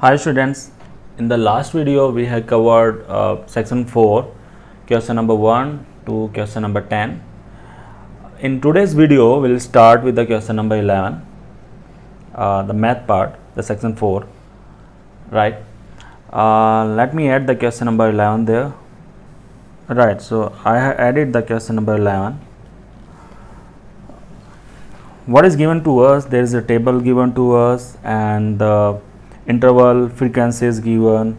Hi students, in the last video we had covered section 4, question number 1 to question number 10. In today's video we will start with the question number 11, the math part, the section 4, right. Let me add the question number 11 there. Right, so I have added the question number 11. What is given to us? There is a table given to us and the interval frequency is given,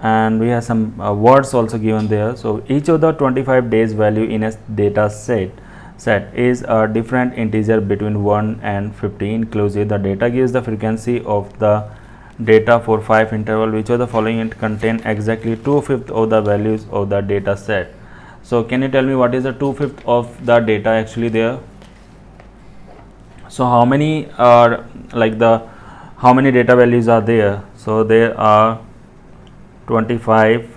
and we have some words also given there. So each of the 25 days value in a data set is a different integer between 1 and 50 inclusive. The data gives the frequency of the data for 5 interval. Which of the following contain exactly 2/5 of the values of the data set? So can you tell me what is the 2/5 of the data actually there? So how many are how many data values are there? So there are 25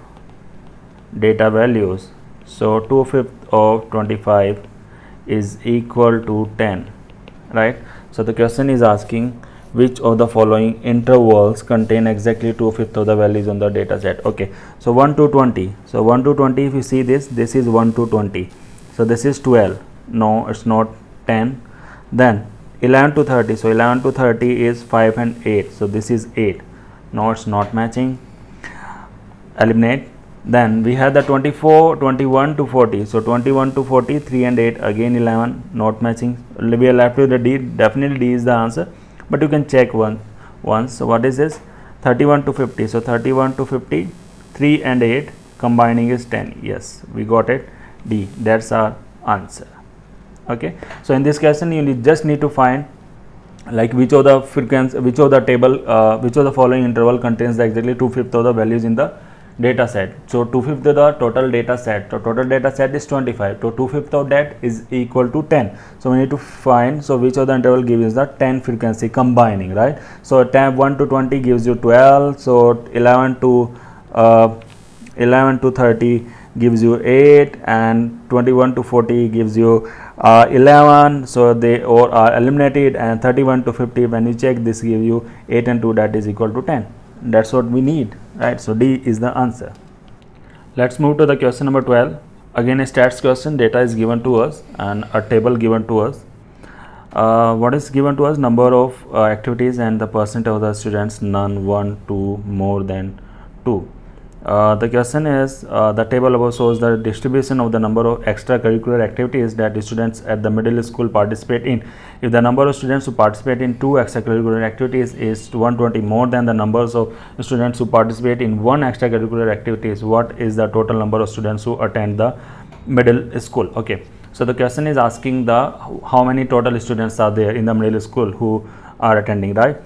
data values. So 2/5 of 25 is equal to 10, right? So the question is asking which of the following intervals contain exactly 2/5 of the values on the data set. Okay, so 1 to 20. So 1 to 20, if you see this is 1 to 20. So this is 12. No, it's not 10. Then 11 to 30. So 11 to 30 is 5 and 8. So this is 8. No, it's not matching. Eliminate. Then we have the 24, 21 to 40. So 21 to 40, 3 and 8, again 11, not matching. We are left with the D. Definitely D is the answer, but you can check once. So what is this? 31 to 50. So 31 to 50, 3 and 8 combining is 10. Yes, we got it. D. That's our answer. Okay, so in this question you just need to find which of the frequency, which of the table, which of the following interval contains exactly 2/5 of the values in the data set. So 2/5 of the total data set. So total data set is 25. So 2/5 of that is equal to 10. So we need to find, so which of the interval gives the 10 frequency combining, right? So 1 to 20 gives you 12. So 11 to 30 gives you 8, and 21 to 40 gives you 11. So they all are eliminated, and 31 to 50, when you check, this gives you 8 and 2, that is equal to 10. That's what we need, right? So D is the answer. Let's move to the question number 12. Again a stats question. Data is given to us and a table given to us. What is given to us? Number of activities and the percent of the students: none, 1, 2, more than 2. The question is, the table above shows the distribution of the number of extracurricular activities that the students at the middle school participate in. If the number of students who participate in 2 extracurricular activities is 120 more than the numbers of students who participate in 1 extracurricular activities, what is the total number of students who attend the middle school? Okay, so the question is asking the how many total students are there in the middle school who are attending, right?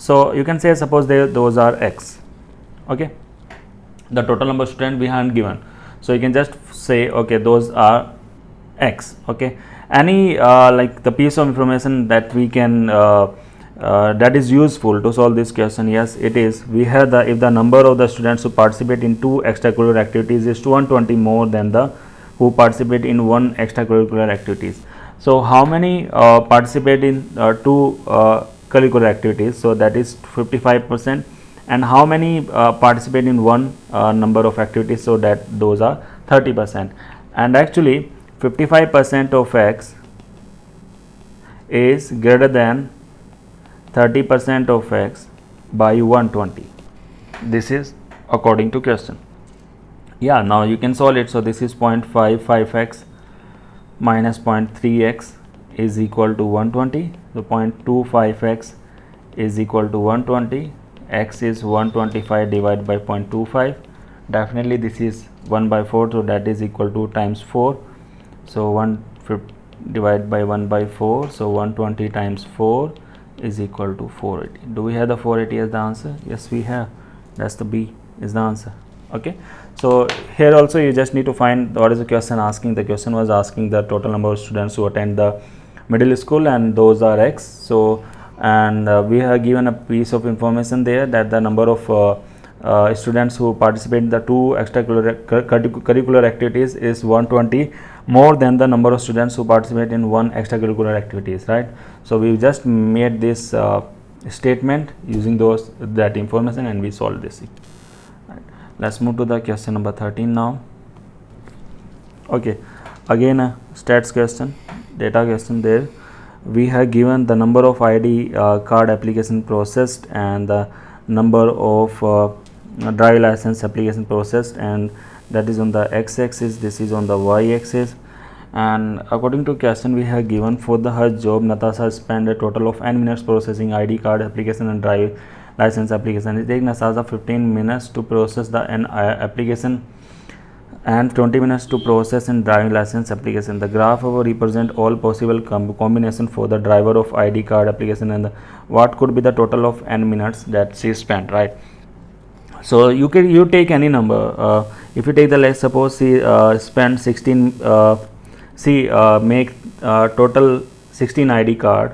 So you can say, suppose those are X. Okay, the total number of students we haven't given, so you can just say, okay, those are X. Okay, any the piece of information that we can that is useful to solve this question? Yes, it is. We have the, if the number of the students who participate in 2 extracurricular activities is 120 more than the who participate in 1 extracurricular activities. So how many participate in 2 curricular activities? So that is 55%. And how many participate in 1 number of activities? So that those are 30%. And actually 55% of X is greater than 30% of X by 120. This is according to question. Yeah, now you can solve it. So this is 0.55X minus 0.3X is equal to 120. So 0.25X is equal to 120. X is 125 divided by 0.25. Definitely this is 1 by 4, so that is equal to times 4. So 1 divided by 1 by 4, so 120 times 4 is equal to 480. Do we have the 480 as the answer? Yes, we have. That's the B is the answer. Okay, so here also you just need to find what is the question asking. The question was asking the total number of students who attend the middle school, and those are X. So and we have given a piece of information there that the number of students who participate in the 2 extracurricular activities is 120 more than the number of students who participate in 1 extracurricular activities, right? So we just made this statement using that information, and we solve this. Right. Let's move to the question number 13 now. Okay, again a stats question, data question. There we have given the number of ID card application processed and the number of driver license application processed, and that is on the x-axis, this is on the y-axis. And according to question, we have given for the her job Natasha spent a total of n minutes processing ID card application and driver license application. It takes Natasha 15 minutes to process the n application and 20 minutes to process in driving license application. The graph above represent all possible combination for the driver of ID card application, and what could be the total of n minutes that she spent, right? So you take any number. If you take the, let's suppose she spent 16, make total 16 ID card,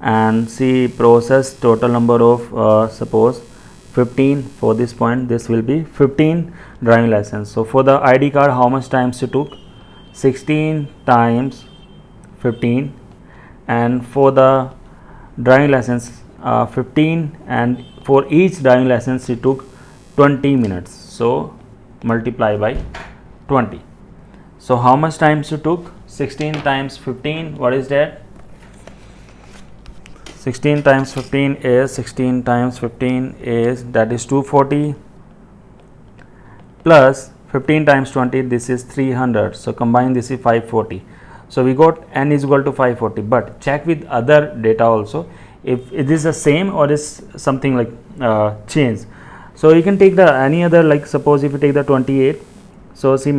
and she processed total number of suppose 15. For this point, this will be 15 driving license. So for the ID card, how much time she took? 16 times 15, and for the driving license 15, and for each driving license she took 20 minutes. So multiply by 20. So how much time she took? 16 times 15, what is that? 16 times 15 is 16 times 15 is, that is 240, plus 15 times 20, this is 300. So combine, this is 540. So we got n is equal to 540, but check with other data also if it is the same or is something like change. So you can take the any other, like suppose if you take the 28. So she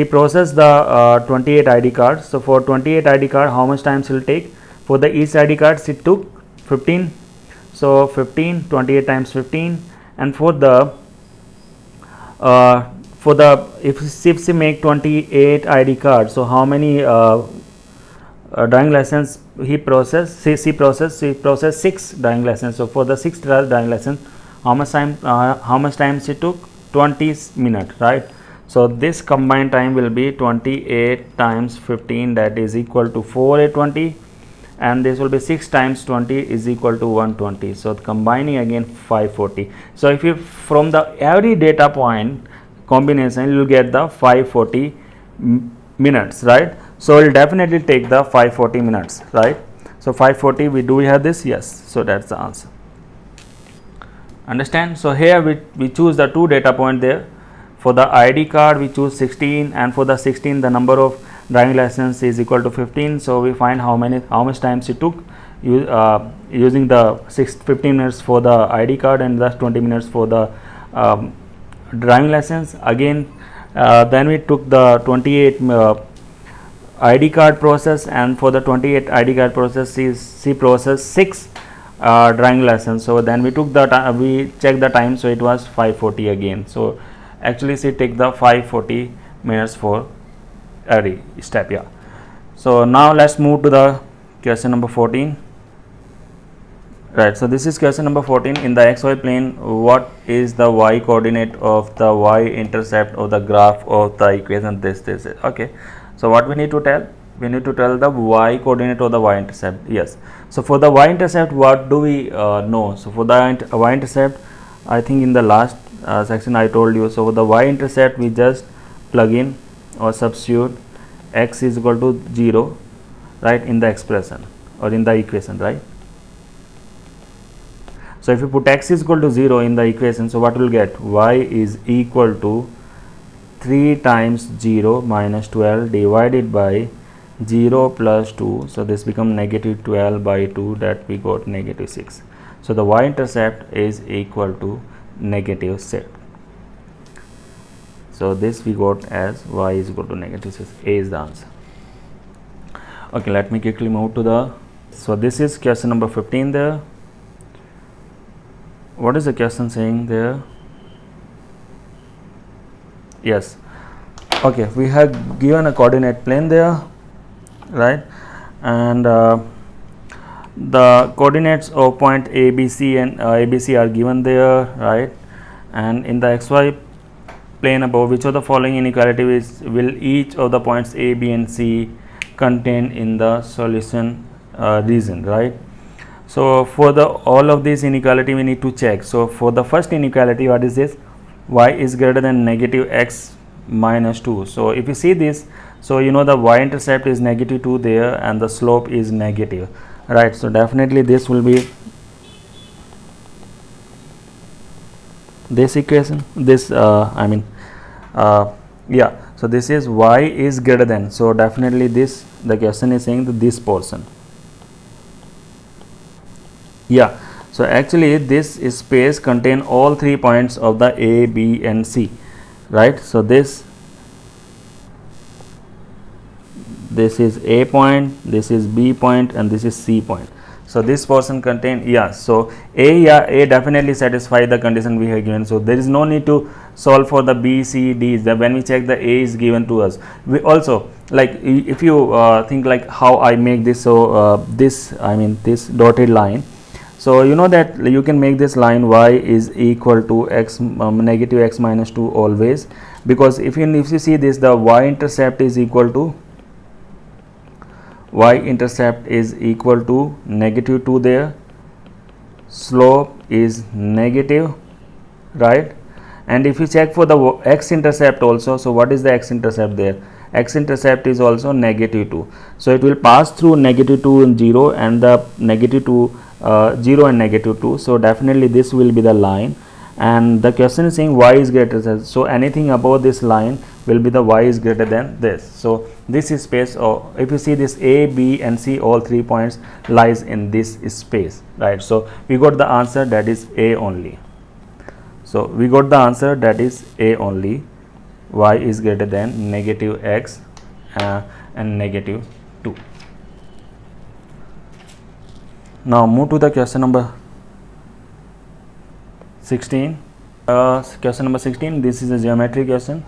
process the 28 ID cards. So for 28 ID card, how much time she will take? For the each ID card she took 15. So 15, 28 times 15, and for the if she make 28 ID cards, so how many driving license he process? She process 6 driving license. So for the 6th driving license, how much time she took? 20 minutes, right? So this combined time will be 28 times 15, that is equal to 420, and this will be 6 times 20 is equal to 120. So combining again 540. So if you from the every data point combination, you will get the 540 minutes, right? So we'll definitely take the 540 minutes, right? So 540, do we have this? Yes. So that's the answer. Understand? So here we choose the 2 data point there. For the ID card we choose 16, and for the 16 the number of driving license is equal to 15. So we find how much time she took using the 15 minutes for the ID card and the 20 minutes for the driving license. Again then we took the 28 ID card process, and for the 28 ID card process she processed 6 driving license. So then we took the we checked the time, so it was 540 again. So actually she take the 540 minutes for every step. Yeah. So now let's move to the question number 14. Right, so this is question number 14. In the xy plane, what is the y coordinate of the y intercept of the graph of the equation? This is okay. So what we need to tell? We need to tell the y coordinate of the y intercept. Yes. So for the y intercept, what do we know? So for the y intercept, I think in the last section I told you. So for the y intercept, we just plug in or substitute x is equal to 0, right, in the expression or in the equation, right? So if you put x is equal to 0 in the equation, so what will get? Y is equal to 3 times 0 minus 12 divided by 0 plus 2. So this become negative 12 by 2, that we got negative 6. So the y intercept is equal to negative 6. So this we got as y is equal to negative 6. A is the answer. Okay, let me quickly move to the, so this is question number 15 there. What is the question saying there? Yes. Okay, we have given a coordinate plane there, right? And the coordinates of point ABC and ABC are given there, right? And in the xy plane above, which of the following inequality will each of the points A, B and C contain in the solution region, right? So for the all of these inequality we need to check. So for the first inequality, what is this? Y is greater than negative x minus 2. So if you see this, so you know the y-intercept is negative 2 there and the slope is negative, right? So definitely this will be this equation, this yeah, so this is y is greater than, so definitely this, the question is saying that this portion, yeah. So actually this space contain all 3 points of the A, B and C, right? So this is A point, this is B point and this is C point. So this portion contain, yeah, so A definitely satisfy the condition we have given. So there is no need to solve for the B, C, D. That when we check the A is given to us. We also, like if you think like how I make this, so this dotted line. So you know that you can make this line y is equal to x negative x minus 2 always, because if you see this, the y-intercept is equal to negative 2 there, slope is negative, right? And if you check for the x-intercept also, so what is the x-intercept there? X-intercept is also negative 2. So it will pass through negative 2 and 0 and the negative 2 0 and negative 2. So definitely this will be the line, and the question is saying y is greater than, so anything above this line will be the y is greater than this. So this is space, or if you see this A, B and C, all 3 points lies in this space, right? So we got the answer, that is A only. So we got the answer, that is A only. Y is greater than negative x and negative 2. Now move to the question number 16. Question number 16, this is a geometry question.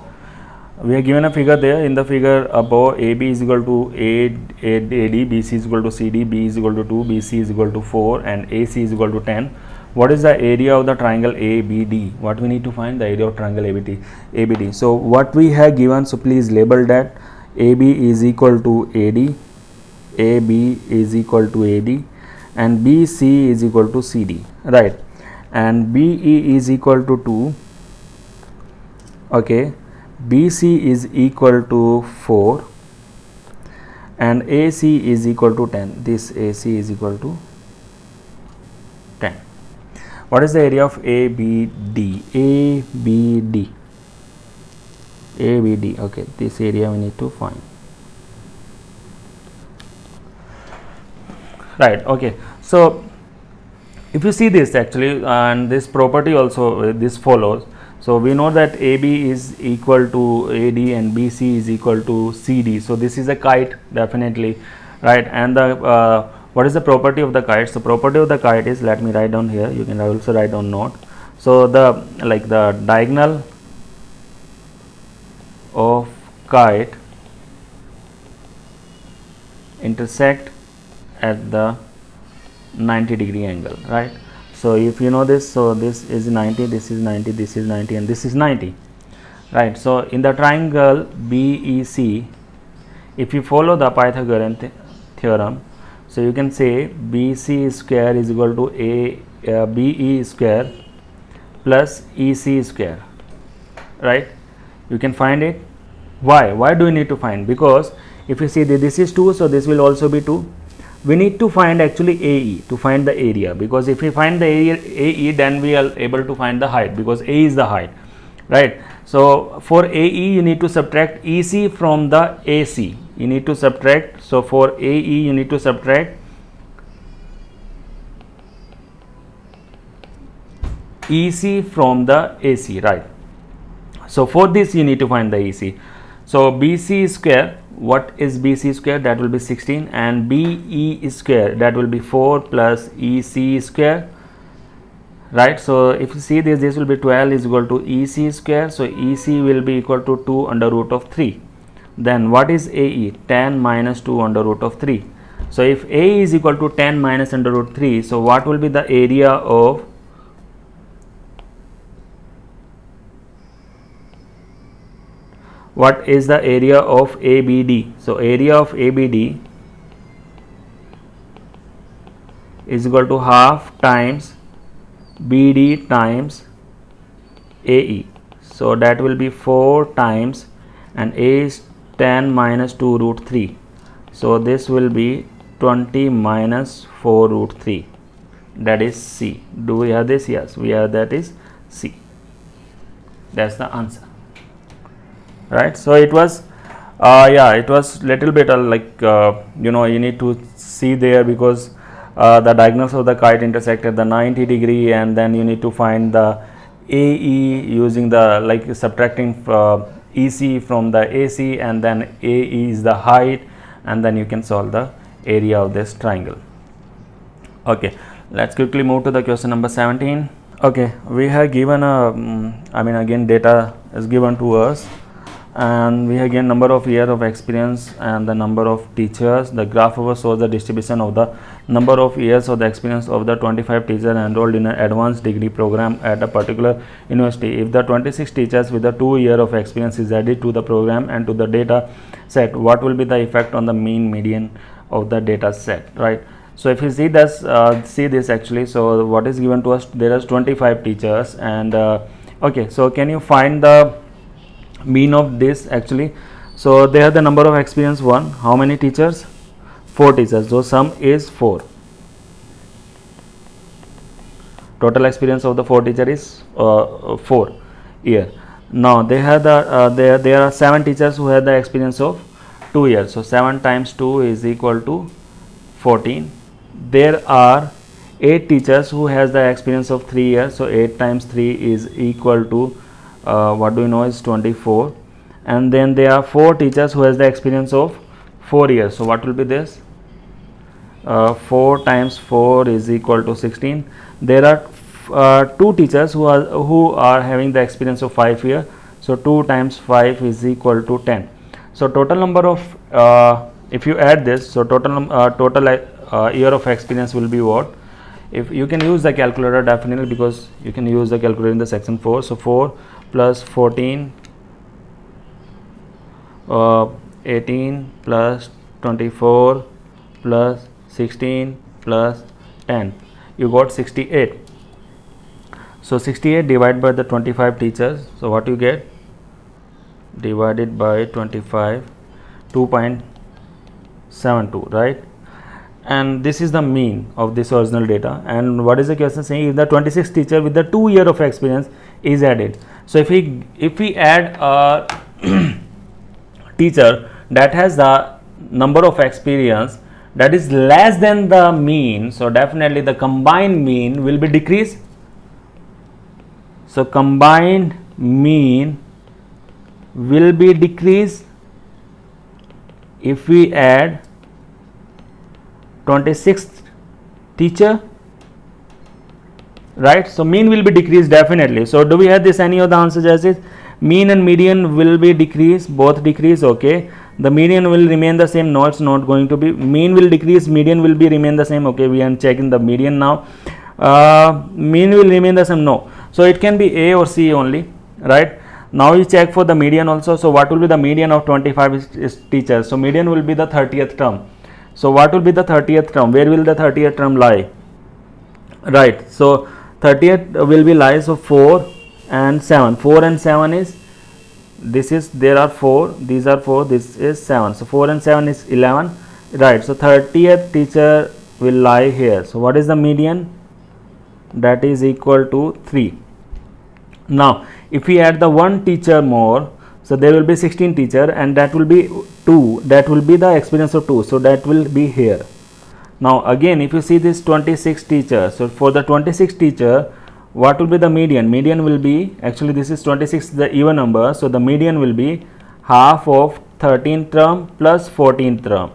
We are given a figure there. In the figure above, AB is equal to AD, BC is equal to CD, B is equal to 2, BC is equal to 4 and AC is equal to 10. What is the area of the triangle ABD? What we need to find? The area of triangle ABD. So what we have given, so please label that. AB is equal to AD, AB is equal to AD and BC is equal to CD, right? And BE is equal to 2, okay. BC is equal to 4 and AC is equal to 10. This AC is equal to 10. What is the area of ABD? ABD, okay, this area we need to find, right? Okay, so if you see this actually, and this property also, this follows. So we know that AB is equal to AD and BC is equal to CD. So this is a kite, definitely, right? And the what is the property of the kite? So property of the kite is, let me write down here, you can also write down note. So the diagonal of kite intersect at the 90-degree angle, right? So if you know this, so this is 90, this is 90, this is 90 and this is 90, right? So in the triangle BEC, if you follow the Pythagorean theorem, so you can say BC square is equal to BE square plus EC square, right? You can find it. Why do you need to find? Because if you see that this is 2, so this will also be 2. We need to find actually AE to find the area, because if we find the area AE, then we are able to find the height, because A is the height, right? So for AE you need to subtract EC from the AC. You need to subtract, so for AE you need to subtract EC from the AC, right? So for this you need to find the EC. So BC square, what is BC square? That will be 16, and BE square, that will be 4 plus EC square, right? So if you see this will be 12 is equal to EC square. So EC will be equal to 2 under root of 3. Then what is AE? 10 minus 2 under root of 3. So if A is equal to 10 minus under root 3, so what will be the area of what is the area of ABD? So area of ABD is equal to half times BD times AE. So that will be 4 times, and A is 10 minus 2 root 3. So this will be 20 minus 4 root 3. That is C. Do we have this? Yes, we have, that is C. That's the answer. Right. So it was yeah, it was little bit like you know, you need to see there, because the diagonals of the kite intersect at the 90 degree, and then you need to find the AE using the, like, subtracting EC from the AC, and then AE is the height, and then you can solve the area of this triangle. Okay, let's quickly move to the question number 17. Okay, we have given a I mean, again, data is given to us, and we have given number of years of experience and the number of teachers. The graph over shows the distribution of the number of years of the experience of the 25 teachers enrolled in an advanced degree program at a particular university. If the 26 teachers with the 2 year of experience is added to the program and to the data set, what will be the effect on the mean median of the data set, right? So if you see this, actually, so what is given to us, there is 25 teachers, and okay, so can you find the mean of this actually? So they have the number of experience 1, how many teachers? 4 teachers, so sum is 4. Total experience of the 4 teacher is 4 year. Now they have the there are 7 teachers who have the experience of 2 years, so 7 times 2 is equal to 14. There are 8 teachers who has the experience of 3 years, so 8 times 3 is equal to what do you know is 24. And then there are 4 teachers who has the experience of 4 years, so what will be this? 4 times 4 is equal to 16. There are 2 teachers who are having the experience of 5 years, so 2 times 5 is equal to 10. So total number of if you add this, so total year of experience will be what? If you can use the calculator, definitely, because you can use the calculator in the section 4. So 4 plus 14 18 plus 24 plus 16 plus 10, you got 68. So 68 divided by the 25 teachers, so what you get? Divided by 25, 2.72, right? And this is the mean of this original data. And what is the question saying? If the 26 teacher with the 2 year of experience is added, so if we add a teacher that has the number of experience that is less than the mean, so definitely the combined mean will be decreased. So combined mean will be decreased if we add 26th teacher, right? So mean will be decreased definitely. So do we have this, any of the answers as is? Mean and median will be decreased, both decrease. Okay, the median will remain the same. No, it's not going to be. Mean will decrease, median will be remain the same. Okay, we are checking the median now. Mean will remain the same. No, so it can be A or C only, right? Now we check for the median also. So what will be the median of 25 teachers? So median will be the 30th term. So what will be the 30th term? Where will the 30th term lie? Right. So 30th will be lie. So 4 and 7. 4 and 7 is, this is, there are 4, these are 4, this is 7. So 4 and 7 is 11. Right. So 30th teacher will lie here. So what is the median? That is equal to 3. Now if we add the 1 teacher more, so there will be 16 teacher, and that will be 2, that will be the experience of 2, so that will be here. Now again, if you see this 26 teacher, so for the 26 teacher, what will be the median? Median will be, actually this is 26, the even number, so the median will be half of 13th term plus 14th term.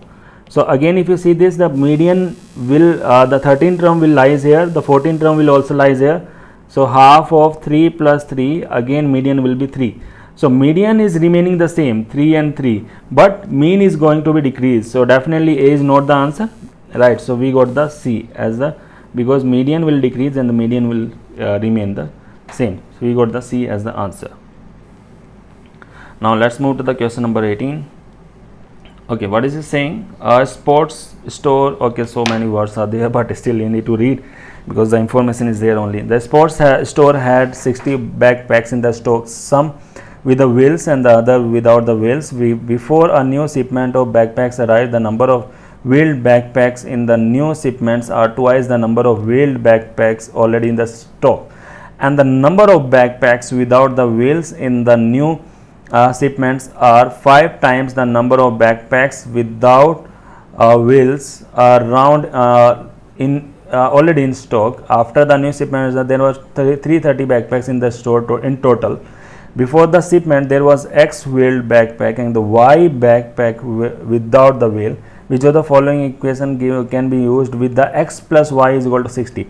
So again, if you see this, the median will, the 13th term will lies here, the 14th term will also lies here. So half of 3 plus 3, again median will be 3. So median is remaining the same, 3 and 3, but mean is going to be decreased. So definitely A is not the answer, right? So we got the C as the, because median will decrease and the median will remain the same. So we got the C as the answer. Now let's move to the question number 18. Okay, what is it saying? Sports store. Okay, so many words are there, but still you need to read because the information is there only. The store had 60 backpacks in the stock, some with the wheels and the other without the wheels. Before a new shipment of backpacks arrived, the number of wheeled backpacks in the new shipments are twice the number of wheeled backpacks already in the stock, and the number of backpacks without the wheels in the new shipments are 5 times the number of backpacks without wheels around in already in stock. After the new shipment, there was 330 backpacks in the store in total. Before the shipment, there was X wheeled backpack and the Y backpack without the wheel. Which of the following equation can be used with the X plus Y is equal to 60?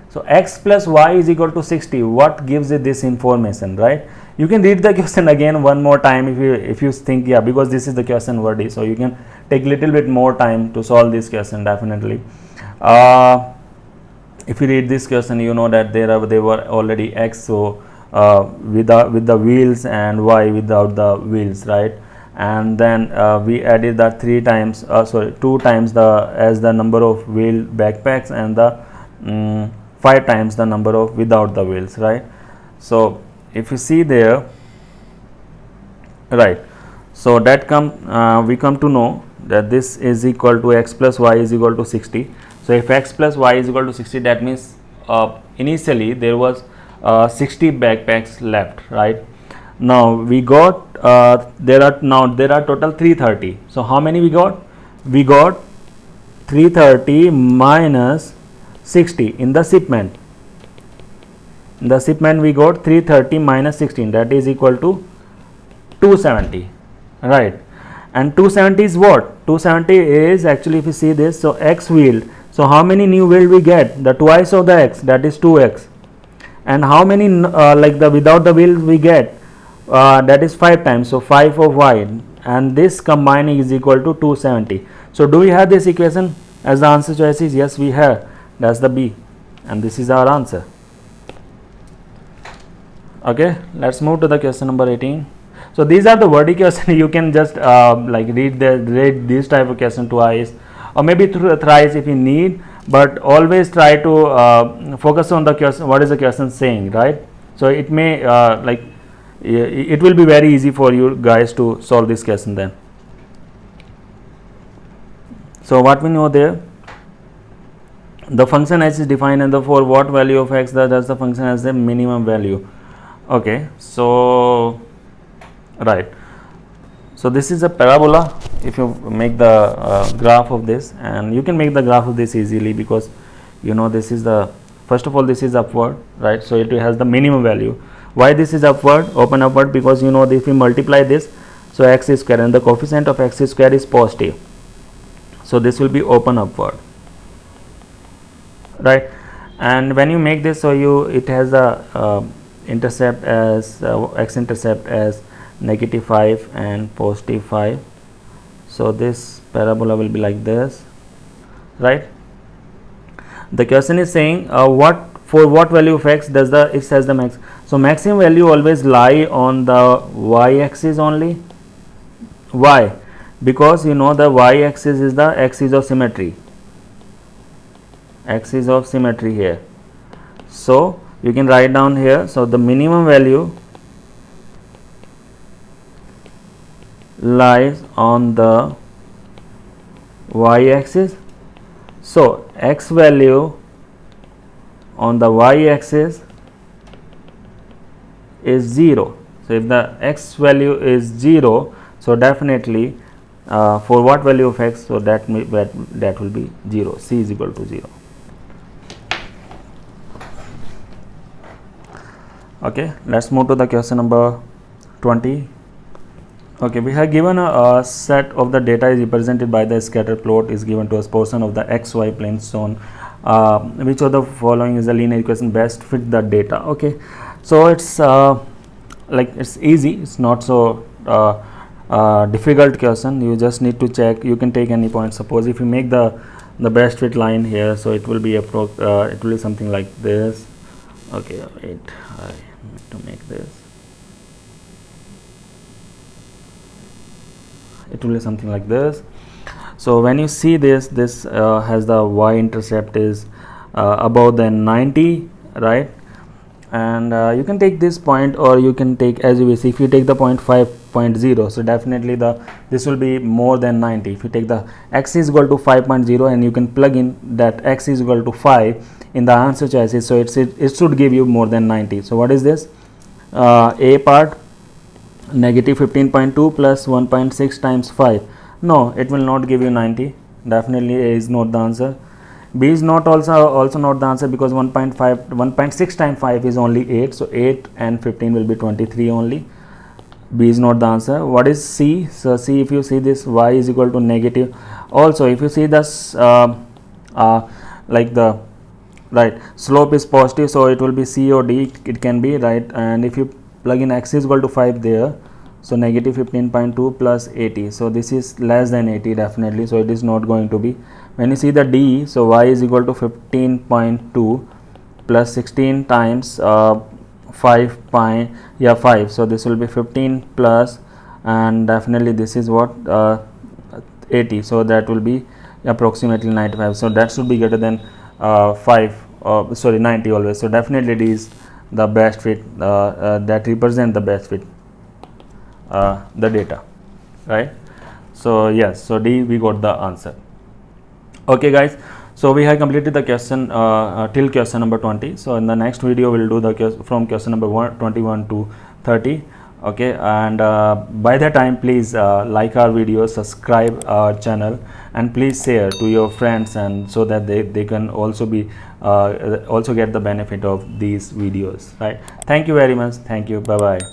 So X plus Y is equal to 60. What gives it this information, right? You can read the question again one more time if you think, yeah, because this is the question wordy, so you can take little bit more time to solve this question definitely. If you read this question, you know that they were already X, so with the wheels and Y without the wheels, right? And then we added the 2 times the number of wheeled backpacks and the 5 times the number of without the wheels, right? So if you see there, right, so that we come to know that this is equal to X plus Y is equal to 60. So if X plus Y is equal to 60, that means initially there was 60 backpacks left, right? Now we got there are total 330. So how many we got? We got 330 minus 60 in the shipment. In the shipment we got 330 minus 16, that is equal to 270, right? And 270 is what? 270 is actually, if you see this, so X wheeled. So how many new wheeled we get? The twice of the X, that is 2X. And how many like the without the wheels we get? That is 5 times, so 5 of Y, and this combining is equal to 270. So do we have this equation as the answer choice is? Yes, we have. That's the B, and this is our answer. Okay, let's move to the question number 18. So these are the wordy questions. You can just like read this type of question twice or maybe thrice if you need, but always try to focus on the question, what is the question saying, right? So it may it will be very easy for you guys to solve this question then. So what we know there, the function h is defined, and for what value of x does the function has the minimum value. Okay, so right, so this is a parabola. If you make the graph of this, and you can make the graph of this easily because you know this is the, first of all this is upward, right? So it has the minimum value. Why this is upward, open upward? Because you know if we multiply this, so x is square and the coefficient of x square is positive, so this will be open upward, right? And when you make this, so it has a intercept as x-intercept as -5 and +5. So this parabola will be like this, right? The question is saying for what value of x does it has the max. So maximum value always lie on the y-axis only. Why? Because you know the y-axis is the axis of symmetry. Axis of symmetry here. So you can write down here, so the minimum value lies on the y-axis. So x value on the y-axis is 0. So if the x value is 0, so definitely for what value of x, so that will be 0. C is equal to 0. Okay, let's move to the question number 20. Okay, we have given a set of the data is represented by the scatter plot is given to us portion of the xy plane shown. Which of the following is the linear equation best fit the data? Okay, so it's it's easy. It's not so difficult question. You just need to check. You can take any point. Suppose if you make the best fit line here, so it will be it will be something like this. Okay, wait, I need to make this. It will be something like this. So when you see this, this has the y-intercept is above than 90, right? And you can take this point, or you can take, as you will see, if you take the point 5.0, so definitely this will be more than 90. If you take the x is equal to 5.0 and you can plug in that x is equal to 5 in the answer choices, so it should give you more than 90. So what is this? A part, negative 15.2 plus 1.6 times 5. No, it will not give you 90. Definitely A is not the answer. B is not also not the answer, because 1.6 times 5 is only 8, so 8 and 15 will be 23 only. B is not the answer. What is C? So C, if you see this, y is equal to negative. Also, if you see this like the right slope is positive, so it will be C or D, it can be, right? And if you plug in x is equal to 5 there, so negative 15.2 plus 80, so this is less than 80 definitely, so it is not going to be. When you see the D, so y is equal to 15.2 plus 16 times 5, so this will be 15 plus, and definitely this is what 80, so that will be approximately 95, so that should be greater than 90 always. So definitely D is the best fit, that represent the best fit the data, right? So yes, so D, we got the answer. Okay guys, so we have completed the question till question number 20. So in the next video we'll do the from question number 21 to 30. Okay, and by that time please like our video, subscribe our channel, and please share to your friends, and so that they can also be also get the benefit of these videos, right? Thank you very much. Thank you. Bye bye.